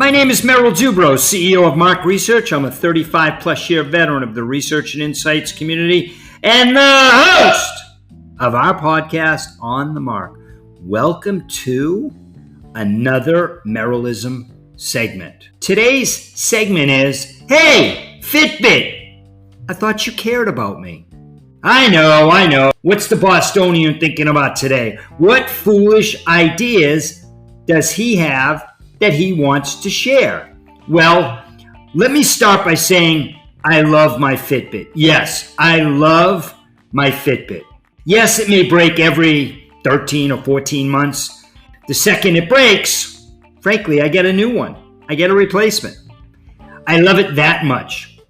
My name is Merrill, CEO of Mark Research. I'm a 35-plus year veteran of the research and insights community and the host of our podcast, On the Mark. Welcome to another Merrillism segment. Today's segment is, hey, Fitbit, I thought you cared about me. I know. What's the Bostonian thinking about today? What foolish ideas does he have that he wants to share? Well, let me start by saying I love my Fitbit. Yes, I love my Fitbit. Yes, it may break every 13 or 14 months. The second it breaks, frankly, I get a new one. I get a replacement. I love it that much.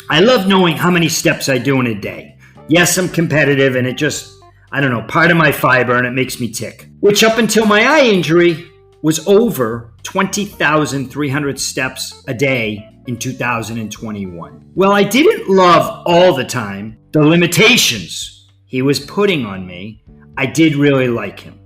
I love knowing how many steps I do in a day. Yes, I'm competitive and it just, part of my fiber and it makes me tick. Which up until my eye injury was over 20,300 steps a day in 2021. Well, I didn't love all the time the limitations he was putting on me. I did really like him.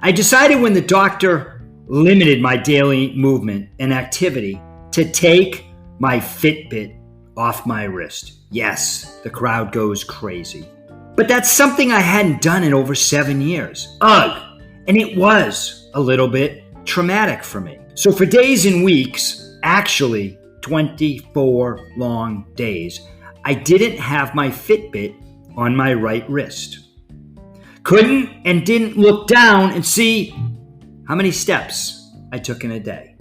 I decided when the doctor limited my daily movement and activity to take my Fitbit off my wrist. Yes, the crowd goes crazy. But that's something I hadn't done in over 7 years. Ugh! And it was a little bit traumatic for me. So for days and weeks, actually 24 long days, I didn't have my Fitbit on my right wrist. Couldn't and didn't look down and see how many steps I took in a day.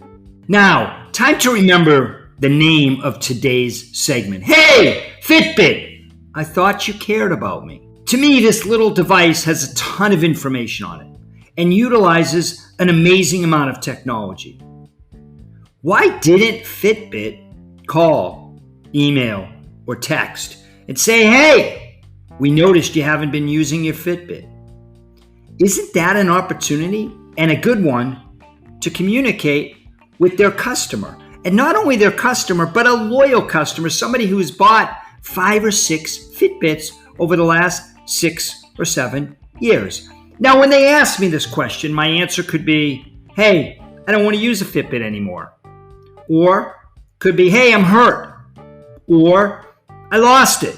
Now, time to remember the name of today's segment. Hey, Fitbit, I thought you cared about me. To me, this little device has a ton of information on it and utilizes an amazing amount of technology. Why didn't Fitbit call, email, or text and say, hey, we noticed you haven't been using your Fitbit? Isn't that an opportunity, and a good one, to communicate with their customer? And not only their customer, but a loyal customer, somebody who's bought 5 or 6 Fitbits over the last 6 or 7 years. Now, when they ask me this question, my answer could be, hey, I don't want to use a Fitbit anymore. Or could be, hey, I'm hurt. Or I lost it.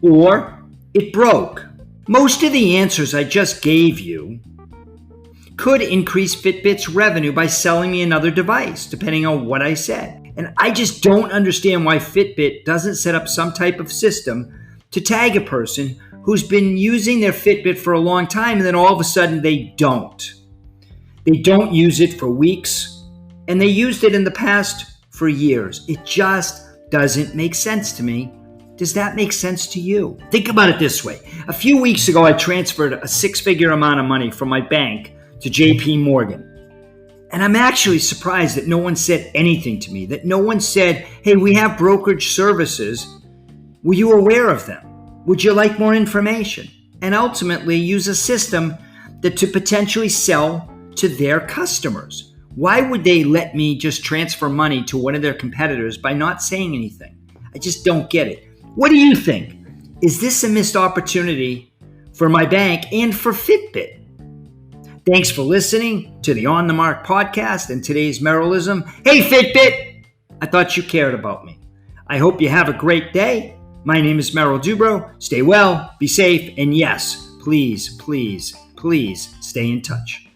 Or it broke. Most of the answers I just gave you could increase Fitbit's revenue by selling me another device, depending on what I said. And I just don't understand why Fitbit doesn't set up some type of system to tag a person who's been using their Fitbit for a long time and then all of a sudden they don't. They don't use it for weeks and they used it in the past for years. It just doesn't make sense to me. Does that make sense to you? Think about it this way. A few weeks ago, I transferred a 6-figure amount of money from my bank to JP Morgan. And I'm actually surprised that no one said anything to me, that no one said, hey, we have brokerage services. Were you aware of them? Would you like more information? And ultimately use a system that to potentially sell to their customers. Why would they let me just transfer money to one of their competitors by not saying anything? I just don't get it. What do you think? Is this a missed opportunity for my bank and for Fitbit? Thanks for listening to the On the Mark podcast and today's Merrillism. Hey, Fitbit, I thought you cared about me. I hope you have a great day. My name is Merrill Dubrow. Stay well, be safe, and yes, please, please, please stay in touch.